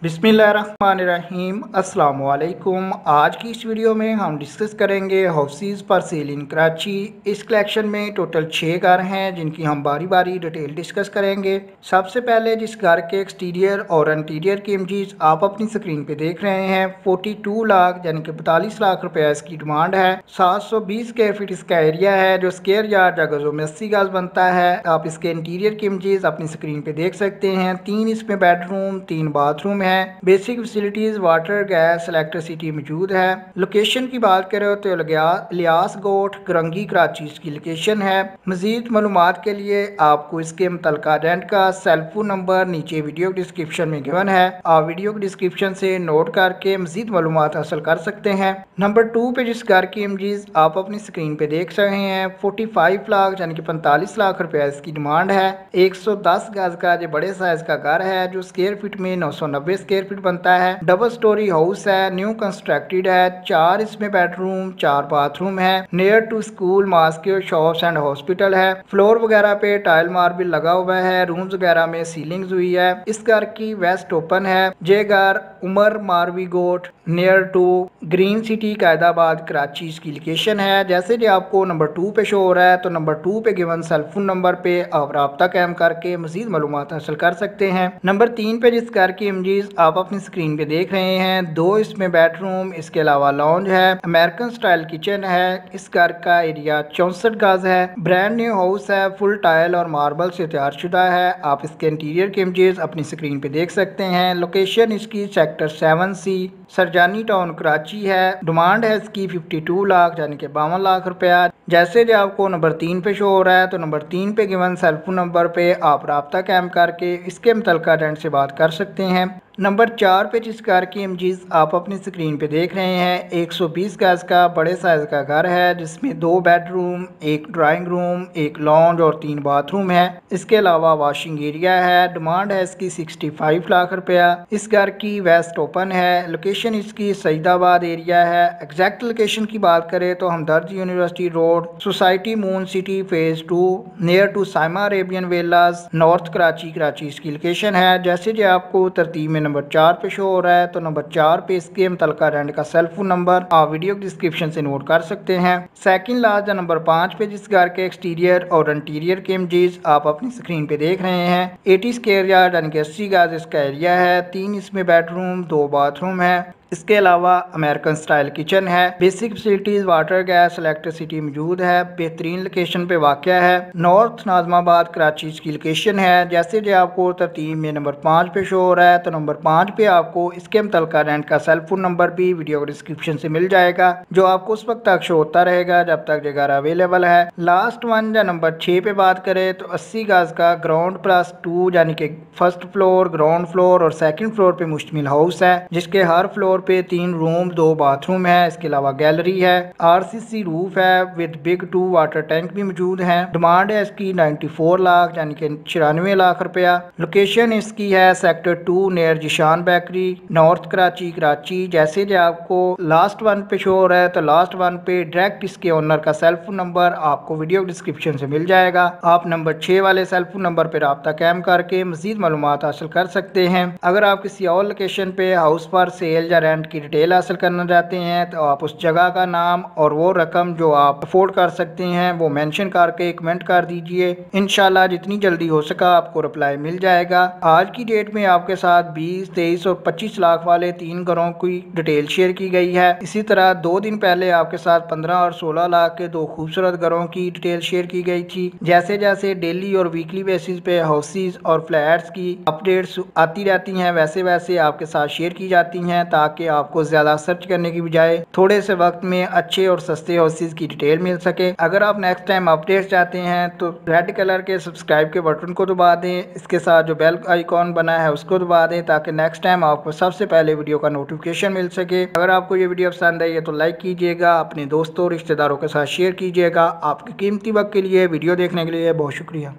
बिस्मिल्लाहिर्रहमानिर्रहीम अस्सलाम वालेकुम। आज की इस वीडियो में हम डिस्कस करेंगे हाउसेस फॉर सेल इन कराची। इस कलेक्शन में टोटल 6 घर हैं जिनकी हम बारी बारी डिटेल डिस्कस करेंगे। सबसे पहले जिस घर के एक्सटीरियर और इंटीरियर की इमेजेस आप अपनी स्क्रीन पे देख रहे हैं, 42 लाख यानी कि 42 लाख रुपया इसकी डिमांड है। 720 स्क्वायर फीट इसका एरिया है जो स्क्वायर यार्ड या गजों में 80 गज बनता है। आप इसके इंटीरियर की इमेजेस अपनी स्क्रीन पे देख सकते हैं। 3 इसमें बेडरूम 3 बाथरूम है। Basic facilities water gas electricity मौजूद है। लोकेशन की बात करें तो लियास गोट गरंगी कराची की लोकेशन है। मजीद मालूमात के लिए आपको इसके मुतल्लिका रेंट का सेलफोन नंबर नीचे वीडियो डिस्क्रिप्शन में गिवन है। आप वीडियो डिस्क्रिप्शन से नोट करके मजीद मालूमात हासिल कर सकते हैं। नंबर 2 पे जिस घर की इमेजेस आप अपनी स्क्रीन पे देख रहे हैं, 45 लाख यानी कि 45 लाख रुपया इसकी डिमांड है। 110 गज का जो बड़े साइज का घर है जो स्क्वायर फीट में 990 स्क्वायर फीट बनता है। डबल स्टोरी हाउस है, न्यू कंस्ट्रक्टेड है। 4 इसमें बेडरूम 4 बाथरूम है। Near to school mosque shops and hospital है। फ्लोर वगैरह पे टाइल मार्बल लगा हुआ है। रूम्स वगैरह में सीलिंग्स हुई है। इस घर की वेस्ट ओपन है। ये घर Umar Marvi Goth near to green city Qaidabad Karachi की लोकेशन है। जैसे कि आपको नंबर 2 पे शो हो रहा है तो नंबर 2 पे गिवन सेलफोन नंबर पे आप राब्ता कायम करके मजीद मालूमात हासिल कर सकते हैं। नंबर 3 पे जिस घर की इमेजेस आप अपनी स्क्रीन पे देख रहे हैं, 2 इसमें बेडरूम इसके अलावा लॉन्ज है। अमेरिकन स्टाइल किचन है। इस घर का एरिया 64 गज है। ब्रांड न्यू हाउस है। फुल टाइल और मार्बल से तैयार शुदा है। आप इसके इंटीरियर के इमेजेस अपनी स्क्रीन पे देख सकते हैं। लोकेशन इसकी sector 7C Sarjani town Karachi है। डिमांड है इसकी 52 लाख यानी कि 52 लाख रुपया। जैसे जो आपको नंबर 3 पे शो हो रहा है तो नंबर 3 पे गिवन सेलफोन नंबर पे आप राब्ता कायम करके इसके मुतल्लिका रेंट से बात कर सकते हैं। नंबर 4 पे जिस घर की इमेजेस आप अपनी स्क्रीन पे देख रहे हैं, 120 गज का बड़े साइज का घर है जिसमें 2 बेडरूम 1 ड्राइंग रूम 1 लॉन्ज और 3 बाथरूम है। इसके अलावा वॉशिंग एरिया है। डिमांड है इसकी 65 लाख रुपया। इस घर की वेस्ट ओपन है। लोकेशन इसकी सईदाबाद एरिया है। एग्जैक्ट लोकेशन की बात करें तो Hamdard university road society moon city phase 2 near to Saima Arabian villas north Karachi इसकी लोकेशन है। जैसे जो आपको तरतीब में नंबर 4 पे शो हो रहा है तो नंबर 4 पे इसके मुतल्लिका रेंट का सेलफोन नंबर आप वीडियो डिस्क्रिप्शन से नोट कर सकते हैं। सेकंड लास्ट नंबर 5 पे जिस घर के एक्सटीरियर और इंटीरियर के इमेजेस आप अपनी स्क्रीन पे देख रहे हैं, 80 स्क्वायर यार्ड यानी कि 80 गज इसका एरिया है। 3 इसमें बेडरूम 2 बाथरूम है। इसके अलावा अमेरिकन स्टाइल किचन है। Basic facilities water gas electricity मौजूद है। बेहतरीन लोकेशन पे वाक़या है। नॉर्थ नाजमाबाद कराची की लोकेशन है। जैसे जो आपको तरतीब में नंबर 5 पे शो हो रहा है तो नंबर 5 पे आपको इसके मुतल्लिका रेंट का सेलफोन नंबर भी वीडियो डिस्क्रिप्शन से मिल जाएगा जो आपको उस वक्त तक शो होता रहेगा जब तक जगह अवेलेबल है। लास्ट वन या नंबर 6 पे बात करें तो 80 गज का ग्राउंड प्लस 2 यानी कि फर्स्ट फ्लोर ग्राउंड फ्लोर और सेकंड फ्लोर पे मुश्तमिल हाउस है जिसके हर फ्लोर पे 3 रूम 2 बाथरूम है। इसके अलावा गैलरी है। RCC रूफ है विद बिग 2 वाटर टैंक भी मौजूद है। डिमांड है इसकी 94 लाख यानी कि 96 लाख रुपया। लोकेशन इसकी है sector 2 near Zeeshan bakery north Karachi. जैसे जो आपको लास्ट वन पे शो हो रहा है तो लास्ट वन पे डायरेक्ट इसके ओनर का सेलफोन नंबर आपको वीडियो डिस्क्रिप्शन से मिल जाएगा। आप नंबर 6 वाले सेलफोन नंबर पे राब्ता कायम करके मजीद मालूमात हासिल कर सकते हैं। अगर आप किसी और लोकेशन पे हाउस फॉर सेल या रेंट की डिटेल हासिल करना चाहते हैं तो आप उस जगह का नाम और वो रकम जो आप अफोर्ड कर सकते हैं वो मेंशन करके कमेंट कर दीजिए। इंशाल्लाह जितनी जल्दी हो सका आपको रिप्लाई मिल जाएगा। आज की डेट में आपके साथ 20, 23 और 25 लाख वाले 3 घरों की डिटेल शेयर की गई है। इसी तरह 2 दिन पहले आपके साथ 15 और 16 लाख के 2 खूबसूरत घरों की डिटेल शेयर की गई थी। जैसे जैसे डेली और वीकली बेसिस पे हाउसेज और फ्लैट्स की अपडेट्स आती रहती हैं वैसे वैसे आपके साथ शेयर की जाती हैं ताकि आपको ज्यादा सर्च करने की बजाय थोड़े से वक्त में अच्छे और सस्ते हाउसेज की डिटेल मिल सके। अगर आप नेक्स्ट टाइम अपडेट चाहते हैं तो रेड कलर के सब्सक्राइब के बटन को दबा दें। इसके साथ जो बेल आइकॉन बना है उसको दबा दें ताकि नेक्स्ट टाइम आपको सबसे पहले वीडियो का नोटिफिकेशन मिल सके। अगर आपको ये वीडियो पसंद आई है तो लाइक कीजिएगा, अपने दोस्तों रिश्तेदारों के साथ शेयर कीजिएगा। आपके कीमती वक्त के लिए वीडियो देखने के लिए बहुत शुक्रिया।